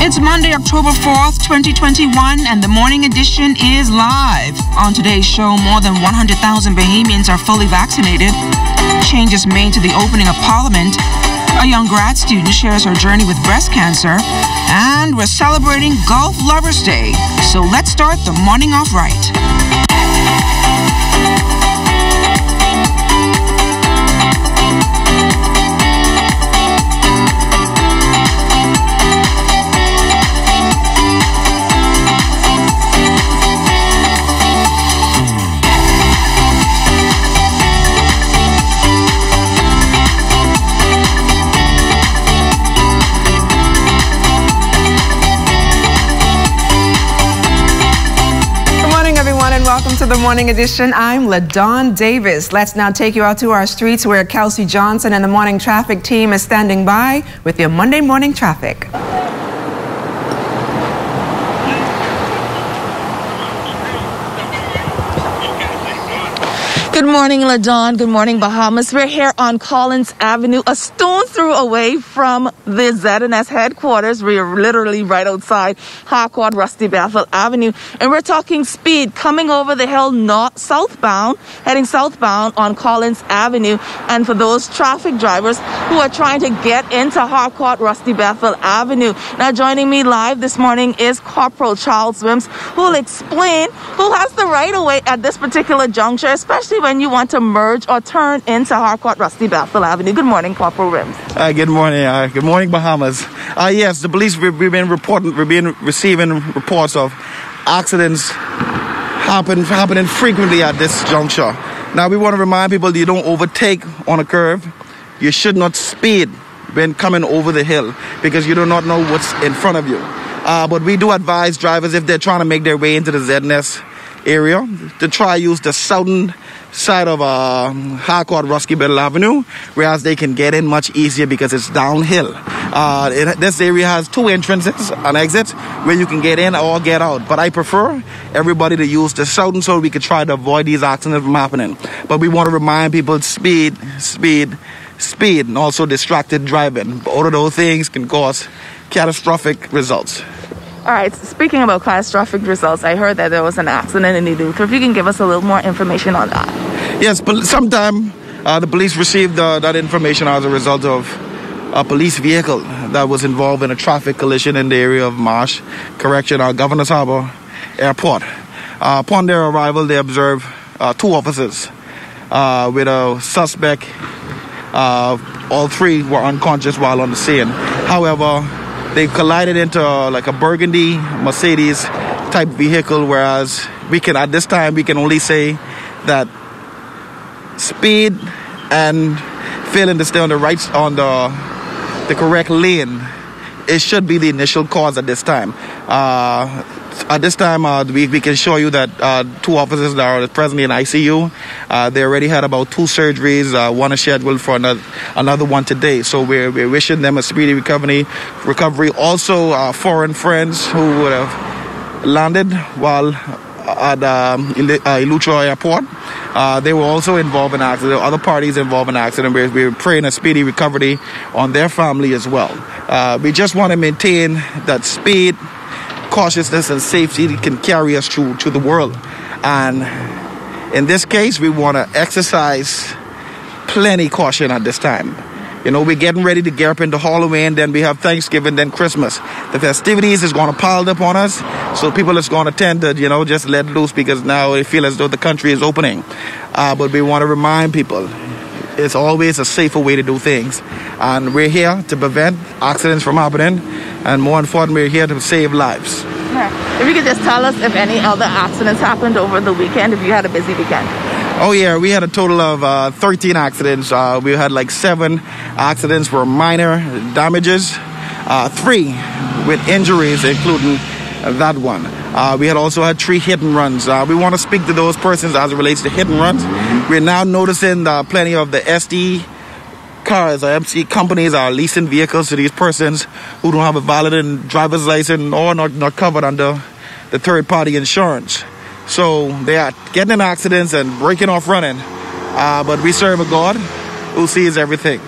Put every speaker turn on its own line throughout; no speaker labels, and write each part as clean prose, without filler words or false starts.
It's Monday, October 4th, 2021, and the morning edition is live. On today's show, more than 100,000 Bahamians are fully vaccinated. Changes made to the opening of Parliament. A young grad student shares her journey with breast cancer. And we're celebrating Gulf Lovers Day. So let's start the morning off right.
Welcome to the morning edition. I'm LaDawn Davis. Let's now take you out to our streets where Kelsey Johnson and the morning traffic team is standing by with your Monday morning traffic.
Good morning, LaDawn. Good morning, Bahamas. We're here on Collins Avenue, a stone throw away from the ZNS headquarters. We're literally right outside Harcourt Rusty Bethel Avenue. And we're talking speed coming over the hill southbound, heading southbound on Collins Avenue. And for those traffic drivers who are trying to get into Harcourt Rusty Bethel Avenue. Now, joining me live this morning is Corporal Charles Wims, who will explain who has the right of way at this particular juncture, especially when you want to merge or turn into Harcourt Rusty Bethel Avenue. Good morning, Corporal Wims.
Good morning. Good morning, Bahamas. Yes, the police, we've been receiving reports of accidents happening frequently at this juncture. Now, we want to remind people that you don't overtake on a curve. You should not speed when coming over the hill because you do not know what's in front of you. But we do advise drivers, if they're trying to make their way into the ZNS area, to try use the southern side of Harcourt Rusty Bethel Avenue, whereas they can get in much easier because it's downhill. This area has two entrances and exits where you can get in or get out, but I prefer everybody to use the southern so we can try to avoid these accidents from happening. But we want to remind people speed, and also distracted driving. All of those things can cause catastrophic results.
All right, speaking about catastrophic results, I heard that there was an accident in Eleuthera. If you can give us a little more information on that. Yes,
but sometime the police received that information as a result of a police vehicle that was involved in a traffic collision in the area of Marsh Governor's Harbour Airport. Upon their arrival, they observed two officers with a suspect. All three were unconscious while on the scene. However, they collided into like a burgundy Mercedes type vehicle, whereas at this time we can only say that speed and failing to stay on the correct lane, it should be the initial cause at this time. At this time, we can show you that two officers that are presently in ICU, they already had about 2 surgeries. One is scheduled for another one today. So we're wishing them a speedy recovery. Also, foreign friends who would have landed while at Eleuthera Airport. They were also involved in an accident. Other parties involved in an accident. We're praying a speedy recovery on their family as well. We just want to maintain that speed, cautiousness and safety can carry us through to the world. And in this case, we want to exercise plenty caution at this time. You know, we're getting ready to gear up into Halloween, then we have Thanksgiving, then Christmas. The festivities is going to pile up on us, so people is going to tend to, just let loose because now they feel as though the country is opening. But we want to remind people, it's always a safer way to do things. And we're here to prevent accidents from happening. And more importantly, we're here to save lives.
Yeah. If you could just tell us if any other accidents happened over the weekend, if you had a busy weekend.
Oh, yeah. We had a total of 13 accidents. We had like 7 accidents for minor damages, 3 with injuries, including that one. We had also had 3 hit and runs. We want to speak to those persons as it relates to hit and runs. We're now noticing plenty of the SD cars or MC companies are leasing vehicles to these persons who don't have a valid driver's license or not covered under the third-party insurance. So they are getting in accidents and breaking off running. But we serve a God who sees everything.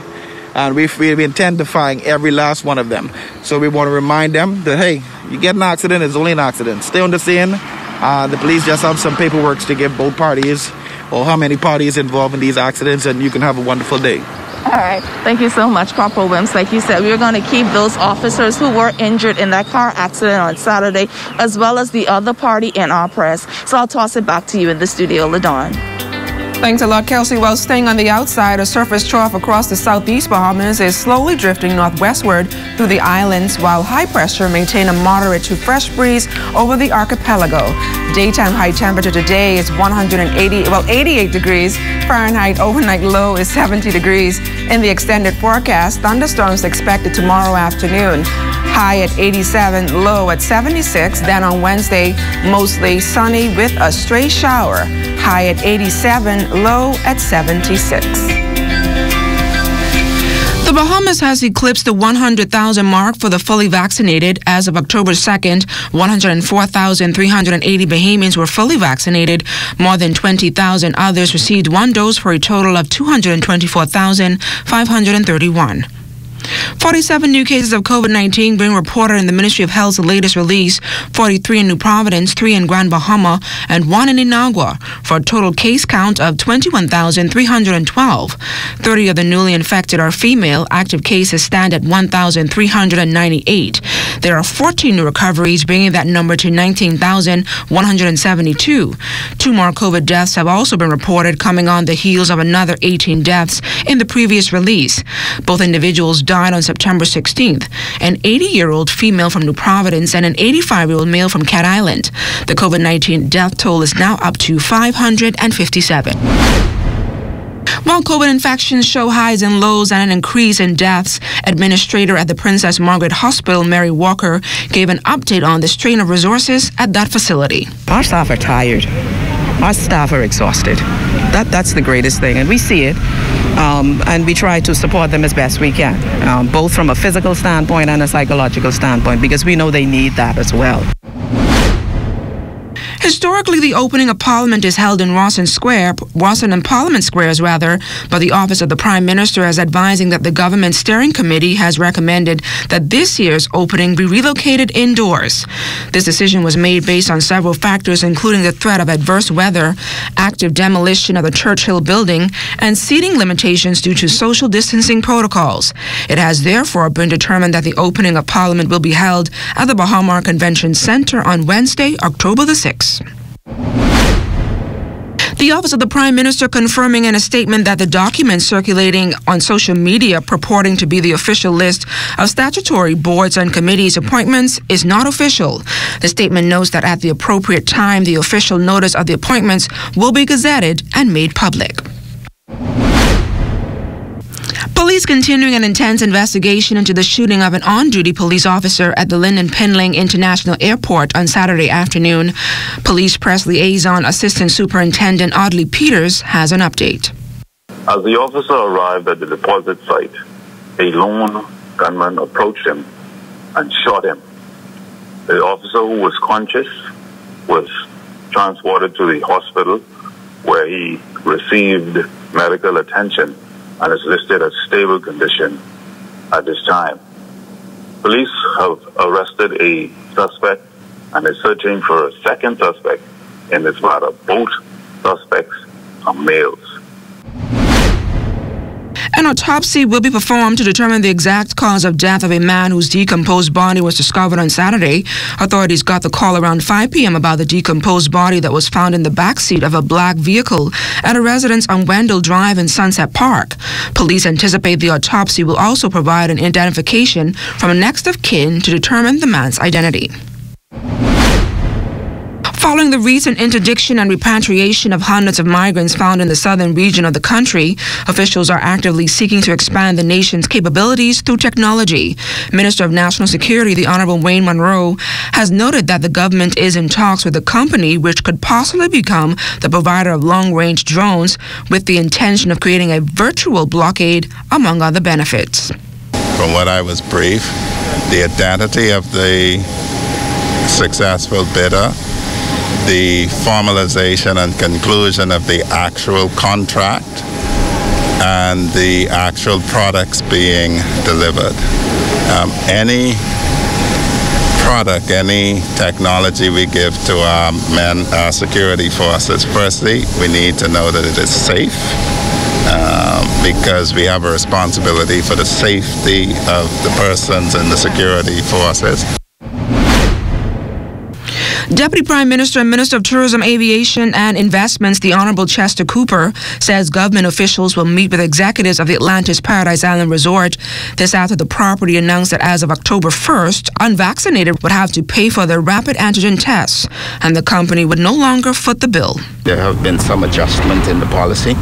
and we intend to find every last one of them. So we want to remind them that, hey, you get an accident, it's only an accident. Stay on the scene. The police just have some paperwork to give both parties or how many parties involved in these accidents, and you can have a wonderful day.
All right. Thank you so much, Corporal Wims. Like you said, we're going to keep those officers who were injured in that car accident on Saturday, as well as the other party in our press. So I'll toss it back to you in the studio, LaDawn.
Thanks a lot, Kelsey. Well, staying on the outside, a surface trough across the southeast Bahamas is slowly drifting northwestward through the islands, while high pressure maintain a moderate to fresh breeze over the archipelago. Daytime high temperature today is 88 degrees Fahrenheit. Overnight low is 70 degrees. In the extended forecast, thunderstorms expected tomorrow afternoon. High at 87, low at 76. Then on Wednesday, mostly sunny with a stray shower. High at 87, low at 76.
The Bahamas has eclipsed the 100,000 mark for the fully vaccinated. As of October 2nd, 104,380 Bahamians were fully vaccinated. More than 20,000 others received one dose for a total of 224,531. 47 new cases of COVID-19 being reported in the Ministry of Health's latest release, 43 in New Providence, 3 in Grand Bahama, and 1 in Inagua, for a total case count of 21,312. 30 of the newly infected are female. Active cases stand at 1,398. There are 14 new recoveries, bringing that number to 19,172. 2 more COVID deaths have also been reported, coming on the heels of another 18 deaths in the previous release. Both individuals died on September 16th, an 80-year-old female from New Providence and an 85-year-old male from Cat Island. The COVID-19 death toll is now up to 557. While COVID infections show highs and lows and an increase in deaths, Administrator at the Princess Margaret Hospital, Mary Walker, gave an update on the strain of resources at that facility.
Our staff are tired. Our staff are exhausted. That's the greatest thing, and we see it. And we try to support them as best we can, both from a physical standpoint and a psychological standpoint, because we know they need that as well.
Historically, the opening of Parliament is held in Rawson and Parliament Squares, but the Office of the Prime Minister is advising that the Government Steering Committee has recommended that this year's opening be relocated indoors. This decision was made based on several factors, including the threat of adverse weather, active demolition of the Churchill building, and seating limitations due to social distancing protocols. It has therefore been determined that the opening of Parliament will be held at the Baha Mar Convention Center on Wednesday, October the 6th. The Office of the Prime Minister confirming in a statement that the document circulating on social media purporting to be the official list of statutory boards and committees appointments is not official. The statement notes that at the appropriate time, the official notice of the appointments will be gazetted and made public. Police continuing an intense investigation into the shooting of an on-duty police officer at the Lynden Pinling International Airport on Saturday afternoon. Police Press Liaison Assistant Superintendent Audley Peters has an update.
As the officer arrived at the deposit site, a lone gunman approached him and shot him. The officer, who was conscious, was transported to the hospital where he received medical attention and is listed as stable condition at this time. Police have arrested a suspect and is searching for a second suspect in this matter. Both suspects are males.
An autopsy will be performed to determine the exact cause of death of a man whose decomposed body was discovered on Saturday. Authorities got the call around 5 p.m. about the decomposed body that was found in the backseat of a black vehicle at a residence on Wendell Drive in Sunset Park. Police anticipate the autopsy will also provide an identification from a next of kin to determine the man's identity. Following the recent interdiction and repatriation of hundreds of migrants found in the southern region of the country, officials are actively seeking to expand the nation's capabilities through technology. Minister of National Security, the Honorable Wayne Monroe, has noted that the government is in talks with a company which could possibly become the provider of long-range drones with the intention of creating a virtual blockade, among other benefits.
From what I was briefed, the identity of the successful bidder, the formalization and conclusion of the actual contract, and the actual products being delivered. Any product, any technology we give to our security forces, firstly, we need to know that it is safe, because we have a responsibility for the safety of the persons in the security forces.
Deputy Prime Minister and Minister of Tourism, Aviation and Investments, the Honorable Chester Cooper, says government officials will meet with executives of the Atlantis Paradise Island Resort. This after the property announced that as of October 1st, unvaccinated would have to pay for their rapid antigen tests, and the company would no longer foot the bill.
There have been some adjustment in the policy.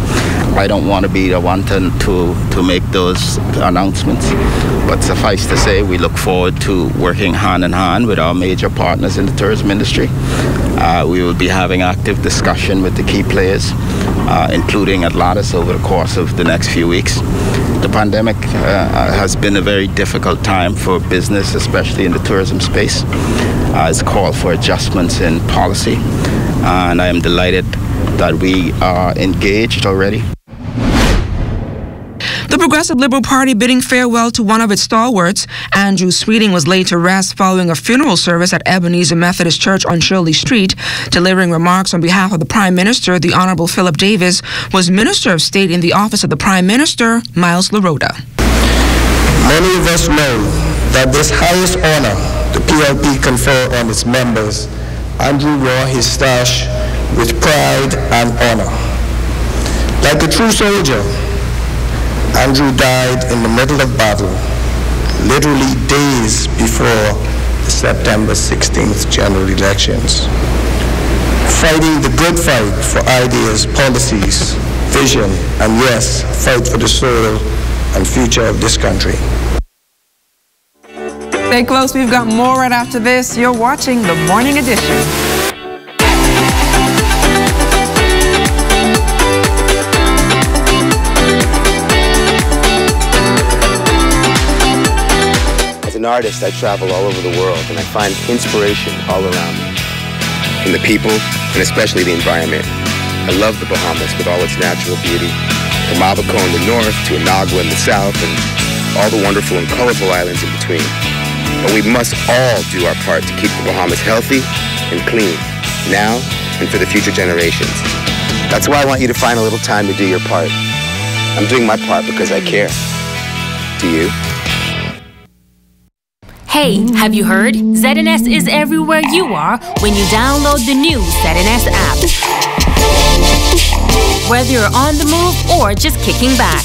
I don't want to be the one to make those announcements, but suffice to say, we look forward to working hand in hand with our major partners in the tourism industry. We will be having active discussion with the key players, including Atlantis, over the course of the next few weeks. The pandemic has been a very difficult time for business, especially in the tourism space. It's called for adjustments in policy, and I am delighted that we are engaged already.
The Progressive Liberal Party bidding farewell to one of its stalwarts. Andrew Sweeting was laid to rest following a funeral service at Ebenezer Methodist Church on Shirley Street. Delivering remarks on behalf of the Prime Minister, the Honorable Philip Davis, was Minister of State in the Office of the Prime Minister, Miles LaRota.
Many of us know that this highest honor the PLP confer on its members, Andrew wore his stash with pride and honor. Like a true soldier, Andrew died in the middle of battle, literally days before the September 16th general elections, fighting the good fight for ideas, policies, vision, and yes, fight for the soul and future of this country.
Stay close, we've got more right after this. You're watching The Morning Edition.
As an artist, I travel all over the world and I find inspiration all around me. From the people and especially the environment. I love the Bahamas with all its natural beauty. From Abaco in the north to Inagua in the south and all the wonderful and colorful islands in between. But we must all do our part to keep the Bahamas healthy and clean, now and for the future generations. That's why I want you to find a little time to do your part. I'm doing my part because I care. Do you?
Hey, have you heard? ZNS is everywhere you are when you download the new ZNS app. Whether you're on the move or just kicking back.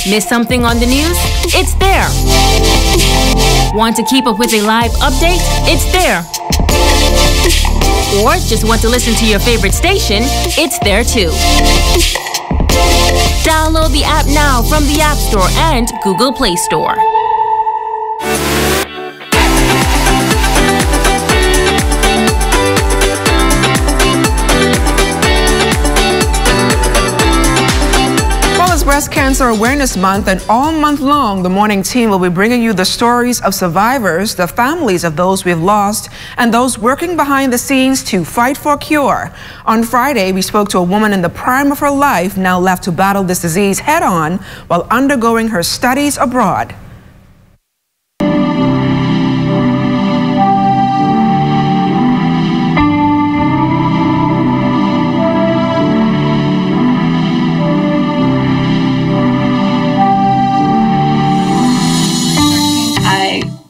Miss something on the news? It's there. Want to keep up with a live update? It's there. Or just want to listen to your favorite station? It's there too. Download the app now from the App Store and Google Play Store.
Breast Cancer Awareness Month, and all month long, the morning team will be bringing you the stories of survivors, the families of those we've lost, and those working behind the scenes to fight for a cure. On Friday, we spoke to a woman in the prime of her life, now left to battle this disease head-on while undergoing her studies abroad.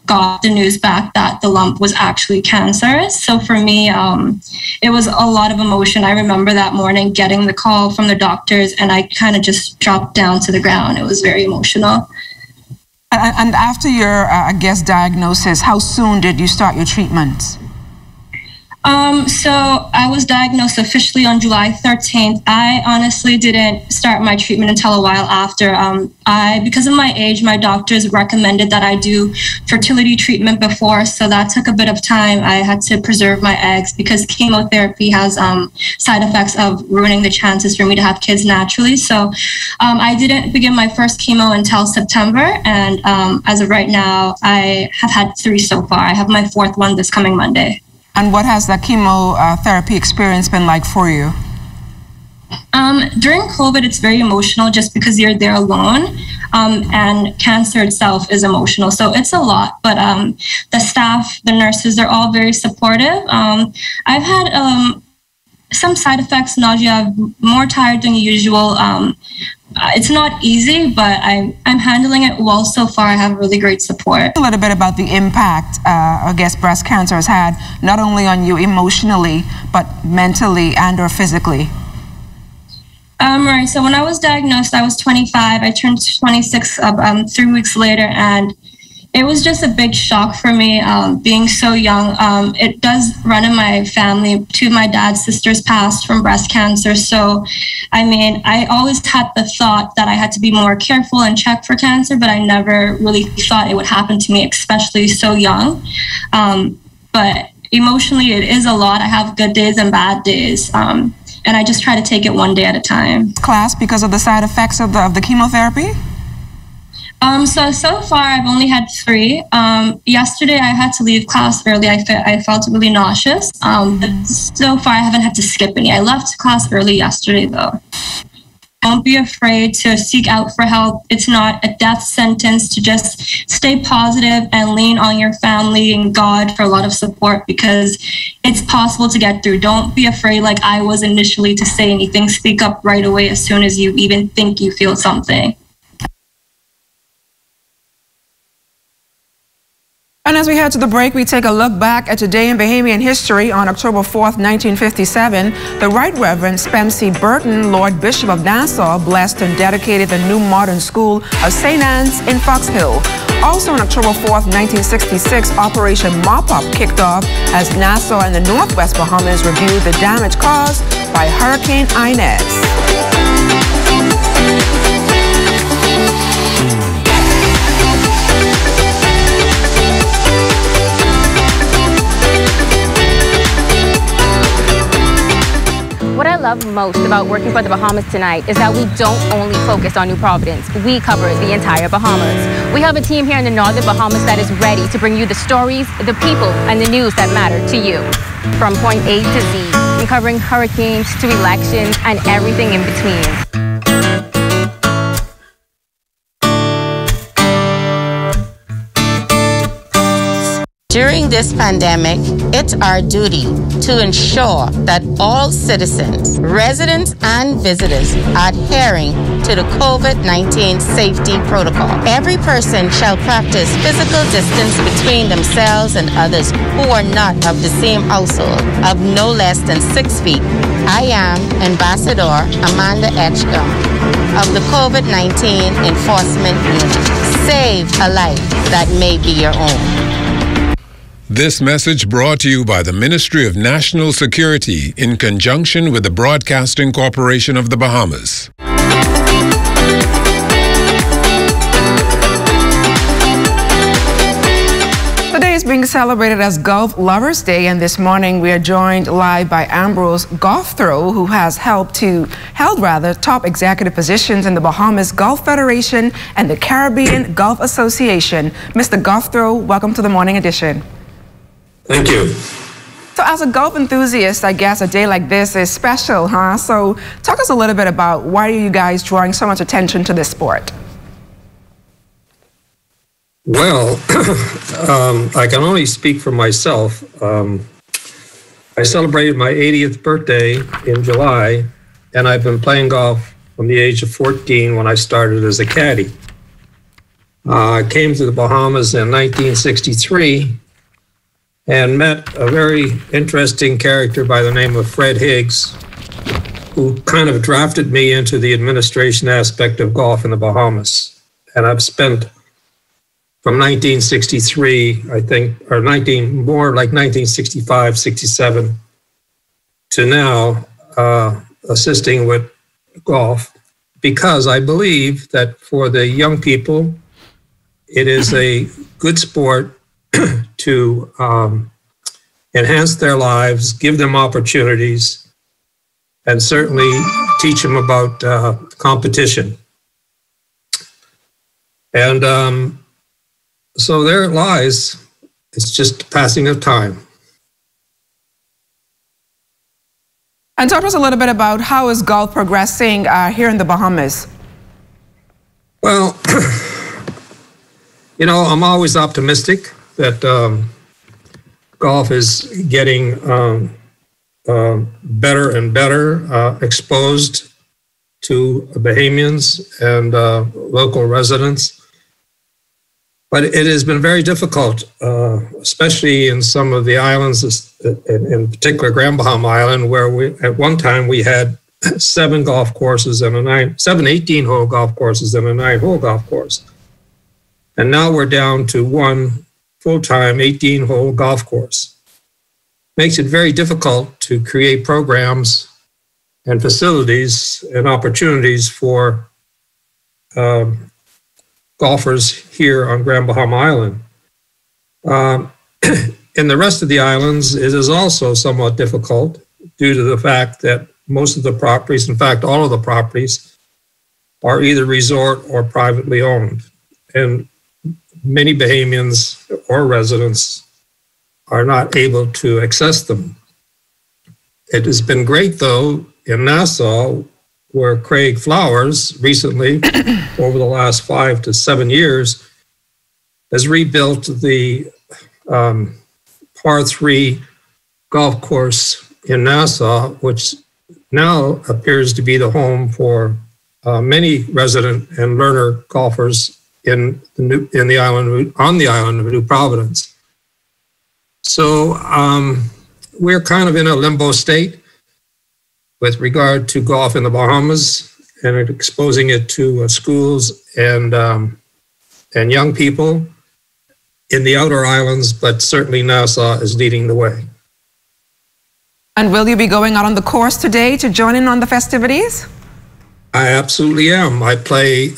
Got the news back that the lump was actually cancerous. So for me, it was a lot of emotion. I remember that morning getting the call from the doctors and I kind of just dropped down to the ground. It was very emotional.
And after your, diagnosis, how soon did you start your treatments?
So I was diagnosed officially on July 13th. I honestly didn't start my treatment until a while after. Because of my age, my doctors recommended that I do fertility treatment before, so that took a bit of time. I had to preserve my eggs because chemotherapy has side effects of ruining the chances for me to have kids naturally. So I didn't begin my first chemo until September, and as of right now, I have had 3 so far. I have my 4th one this coming Monday.
And what has that chemotherapy experience been like for you?
During COVID, it's very emotional just because you're there alone, and cancer itself is emotional. So it's a lot, but the staff, the nurses, they're all very supportive. I've had some side effects, nausea, I'm more tired than usual. It's not easy, but I'm handling it well so far. I have really great support.
A little bit about the impact, I guess, breast cancer has had, not only on you emotionally, but mentally and or physically.
Right. So when I was diagnosed, I was 25. I turned 26 3 weeks later, and it was just a big shock for me, being so young. It does run in my family. Two of my dad's sisters passed from breast cancer. So, I mean, I always had the thought that I had to be more careful and check for cancer, but I never really thought it would happen to me, especially so young. But emotionally, it is a lot. I have good days and bad days. And I just try to take it one day at a time.
Class because of the side effects of the chemotherapy?
So far I've only had 3. Yesterday I had to leave class early. I felt really nauseous. But so far I haven't had to skip any. I left class early yesterday though. Don't be afraid to seek out for help. It's not a death sentence. To just stay positive and lean on your family and God for a lot of support, because it's possible to get through. Don't be afraid like I was initially to say anything. Speak up right away as soon as you even think you feel something.
And as we head to the break, we take a look back at today in Bahamian history. On October 4th, 1957, the Right Reverend Spencer Burton, Lord Bishop of Nassau, blessed and dedicated the new modern school of St. Anne's in Fox Hill. Also on October 4th, 1966, Operation Mop-Up kicked off as Nassau and the Northwest Bahamas reviewed the damage caused by Hurricane Inez.
What I love most about working for the Bahamas tonight is that we don't only focus on New Providence, we cover the entire Bahamas. We have a team here in the Northern Bahamas that is ready to bring you the stories, the people, and the news that matter to you. From point A to Z, from covering hurricanes to elections and everything in between.
During this pandemic, it's our duty to ensure that all citizens, residents, and visitors are adhering to the COVID-19 safety protocol. Every person shall practice physical distance between themselves and others who are not of the same household of no less than 6 feet. I am Ambassador Amanda Etchcom of the COVID-19 Enforcement Unit. Save a life that may be your own.
This message brought to you by the Ministry of National Security in conjunction with the Broadcasting Corporation of the Bahamas.
Today is being celebrated as Gulf Lovers Day, and this morning we are joined live by Ambrose Gouthro, who has held top executive positions in the Bahamas Gulf Federation and the Caribbean Gulf Association. Mr. Gouthro, welcome to the Morning Edition.
Thank you.
So as a Gulf enthusiast, I guess a day like this is special, huh? So talk us a little bit about why are you guys drawing so much attention to this sport?
Well, I can only speak for myself. I celebrated my 80th birthday in July, and I've been playing golf from the age of 14 when I started as a caddy. I came to the Bahamas in 1963 and met a very interesting character by the name of Fred Higgs, who kind of drafted me into the administration aspect of golf in the Bahamas. And I've spent from 1963, I think, or more like 1965, 67, to now assisting with golf, because I believe that for the young people, it is a good sport to enhance their lives, give them opportunities, and certainly teach them about competition. And so there it lies. It's just passing of time.
And talk to us a little bit about how is golf progressing here in the Bahamas?
Well, I'm always optimistic that golf is getting better and better exposed to Bahamians and local residents. But it has been very difficult, especially in some of the islands, in particular Grand Bahama Island, where at one time we had 7 golf courses and 7 18-hole golf courses and a 9-hole golf course. And now we're down to 1 full-time 18-hole golf course. Makes it very difficult to create programs and facilities and opportunities for golfers here on Grand Bahama Island. In the rest of the islands, it is also somewhat difficult due to the fact that most of the properties, in fact, all of the properties, are either resort or privately owned. And many Bahamians or residents are not able to access them. It has been great, though, in Nassau, where Craig Flowers recently, over the last 5 to 7 years, has rebuilt the par 3 golf course in Nassau, which now appears to be the home for many resident and learner golfers on the island of New Providence. So we're kind of in a limbo state with regard to golf in the Bahamas and exposing it to schools and young people in the outer islands, but certainly Nassau is leading the way.
And will you be going out on the course today to join in on the festivities?
I absolutely am. I play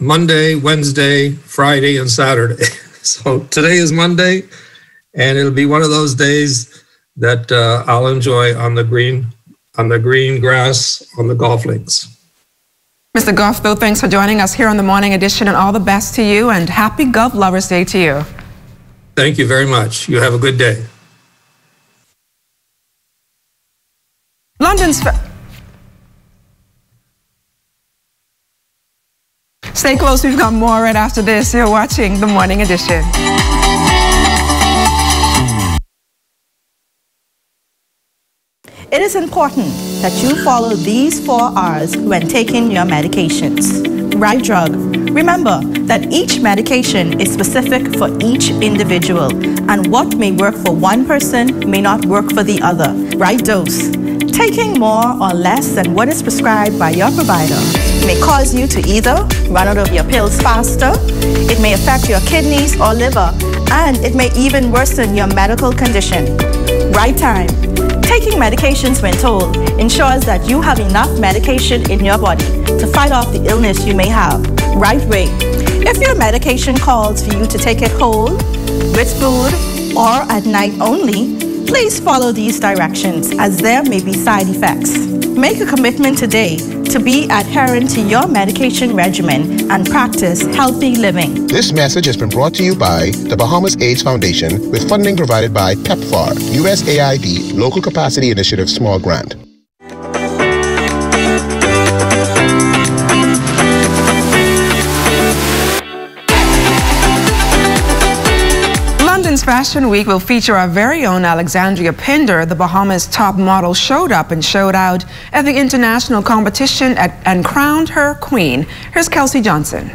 Monday, Wednesday, Friday, and Saturday. So today is Monday, and it'll be one of those days that I'll enjoy on the green grass on the golf links.
Mr. Goff, though, thanks for joining us here on the Morning Edition, and all the best to you, and happy Golf Lovers Day to you.
Thank you very much. You have a good day.
Stay close, we've got more right after this. You're watching the Morning Edition.
It is important that you follow these 4 R's when taking your medications. Right drug. Remember that each medication is specific for each individual, and what may work for one person may not work for the other. Right dose. Taking more or less than what is prescribed by your provider may cause you to either run out of your pills faster, it may affect your kidneys or liver, and it may even worsen your medical condition. Right time. Taking medications when told ensures that you have enough medication in your body to fight off the illness you may have. Right way. If your medication calls for you to take it whole, with food, or at night only, please follow these directions as there may be side effects. Make a commitment today to be adherent to your medication regimen and practice healthy living.
This message has been brought to you by the Bahamas AIDS Foundation with funding provided by PEPFAR, USAID Local Capacity Initiative Small Grant.
London's Fashion Week will feature our very own Alexandria Pinder. The Bahamas' top model showed up and showed out at the international competition and crowned her queen. Here's Kelsey Johnson.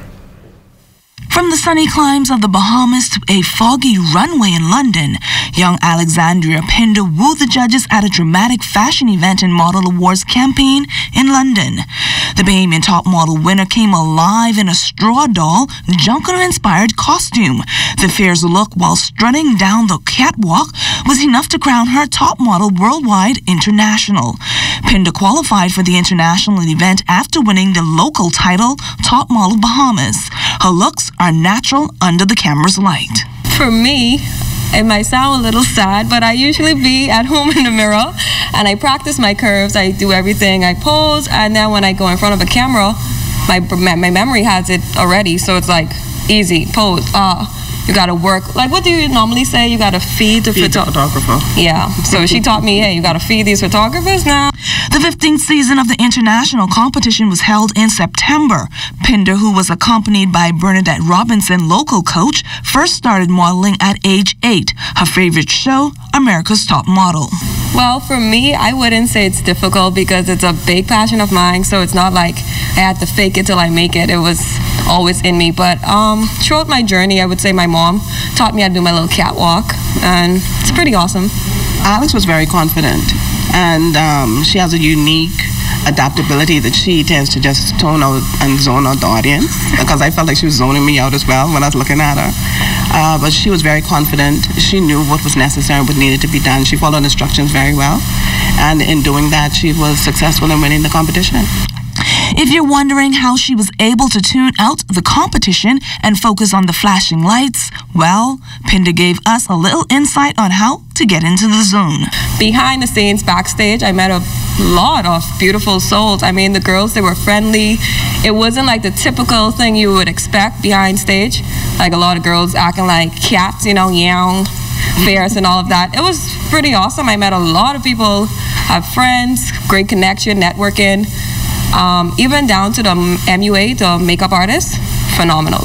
From the sunny climes of the Bahamas to a foggy runway in London, young Alexandria Pinder wooed the judges at a dramatic fashion event and model awards campaign in London. The Bahamian top model winner came alive in a straw doll, Junker-inspired costume. The fair's look while strutting down the catwalk was enough to crown her top model worldwide international. Pinder qualified for the international event after winning the local title, Top Model Bahamas. Her looks are natural under the camera's light.
For me, it might sound a little sad, but I usually be at home in the mirror and I practice my curves. I do everything. I pose, and then when I go in front of a camera, my memory has it already, so it's like easy pose. You got to work. Like, what do you normally say? You got to feed the
photographer.
Yeah. So she taught me, hey, you got to feed these photographers now.
The 15th season of the international competition was held in September. Pinder, who was accompanied by Bernadette Robinson, local coach, first started modeling at age 8. Her favorite show, America's Top Model.
Well, for me, I wouldn't say it's difficult because it's a big passion of mine. So it's not like I had to fake it till I make it. It was always in me. But throughout my journey, I would say my mom taught me how to do my little catwalk, and it's pretty awesome.
Alex was very confident, and she has a unique adaptability that she tends to just tone out and zone out the audience, because I felt like she was zoning me out as well when I was looking at her. But she was very confident. She knew what was necessary and what needed to be done. She followed instructions very well, and in doing that, she was successful in winning the competition.
If you're wondering how she was able to tune out the competition and focus on the flashing lights, well, Pinder gave us a little insight on how to get into the zone.
Behind the scenes, backstage, I met a lot of beautiful souls. I mean, the girls, they were friendly. It wasn't like the typical thing you would expect behind stage. Like a lot of girls acting like cats, you know, young, fierce and all of that. It was pretty awesome. I met a lot of people, have friends, great connection, networking. Even down to the MUA, the makeup artist, phenomenal.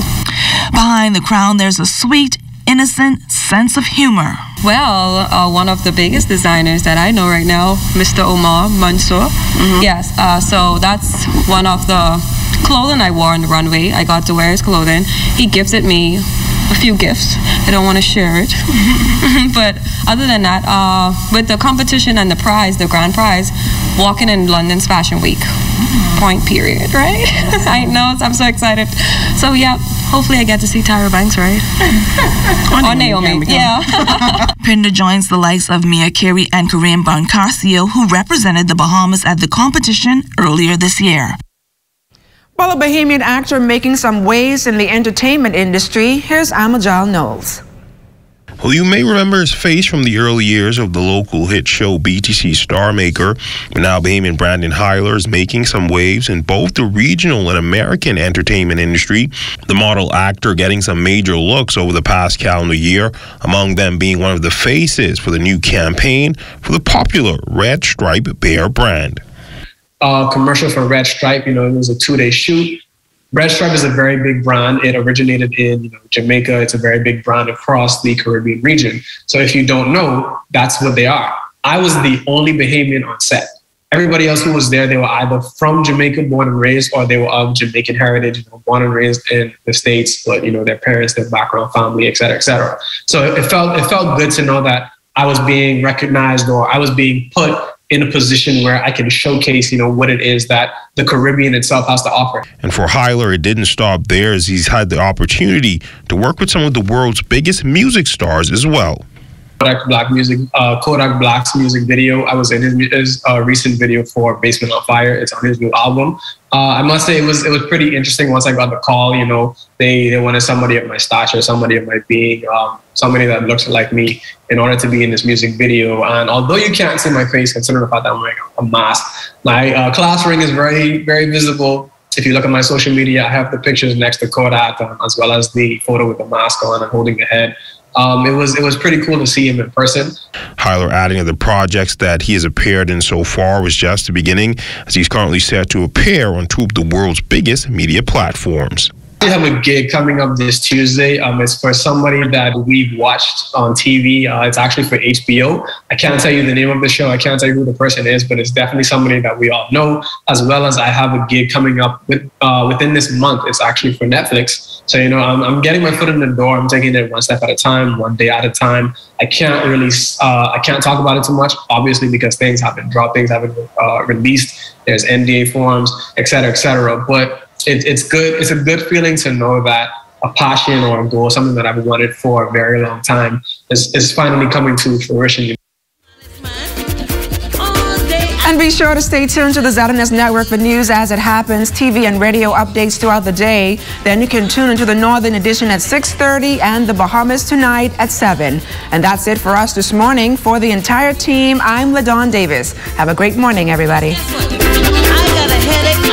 Behind the crown, there's a sweet, innocent sense of humor.
Well, one of the biggest designers that I know right now, Mr. Omar Mansour. Yes, so that's one of the clothing I wore on the runway. I got to wear his clothing. He gifted me a few gifts. I don't want to share it. But other than that, with the competition and the prize, the grand prize, walking in London's Fashion Week. Point period, right? I know, I'm so excited. So yeah, hopefully I get to see Tyra Banks, right? Or Naomi, yeah.
Pinder joins the likes of Mia Carey and Kareem Boncarcio, who represented the Bahamas at the competition earlier this year.
While a Bahamian actor making some waves in the entertainment industry, here's Amajal Knowles.
Well, you may remember his face from the early years of the local hit show BTC Star Maker, but now Bahamian Brandon Hyler is making some waves in both the regional and American entertainment industry. The model actor getting some major looks over the past calendar year, among them being one of the faces for the new campaign for the popular Red Stripe Bear brand.
Commercial for Red Stripe, it was a 2-day shoot. Red Stripe is a very big brand. It originated in Jamaica. It's a very big brand across the Caribbean region. So if you don't know, that's what they are. I was the only Bahamian on set. Everybody else who was there, they were either from Jamaica, born and raised, or they were of Jamaican heritage, born and raised in the States, but their parents, their background, family, et cetera, et cetera. So it felt good to know that I was being recognized, or I was being put in a position where I can showcase, what it is that the Caribbean itself has to offer.
And for Hyler, it didn't stop there, as he's had the opportunity to work with some of the world's biggest music stars as well.
Kodak Black's music video. I was in his recent video for Basement on Fire. It's on his new album. I must say it was pretty interesting once I got the call. They wanted somebody of my stature, somebody of my being, somebody that looks like me in order to be in this music video. And although you can't see my face, considering the fact that I'm wearing a mask, my class ring is very, very visible. If you look at my social media, I have the pictures next to Kodak, as well as the photo with the mask on and holding the head. It was pretty cool to see him in person.
Hyler adding to the projects that he has appeared in so far was just the beginning, as he's currently set to appear on 2 of the world's biggest media platforms.
I have a gig coming up this Tuesday. It's for somebody that we've watched on TV. It's actually for HBO. I can't tell you the name of the show. I can't tell you who the person is, but it's definitely somebody that we all know, as well as I have a gig coming up within this month. It's actually for Netflix. So, I'm getting my foot in the door. I'm taking it one step at a time, one day at a time. I can't really, I can't talk about it too much, obviously, because things have been dropped, things have been released. There's NDA forms, et cetera, et cetera. But it's good. It's a good feeling to know that a passion or a goal, something that I've wanted for a very long time, is finally coming to fruition.
And be sure to stay tuned to the ZNS Network for news as it happens, TV and radio updates throughout the day. Then you can tune into the Northern Edition at 6:30 and the Bahamas Tonight at 7. And that's it for us this morning. For the entire team, I'm LaDawn Davis. Have a great morning, everybody.
I got a headache.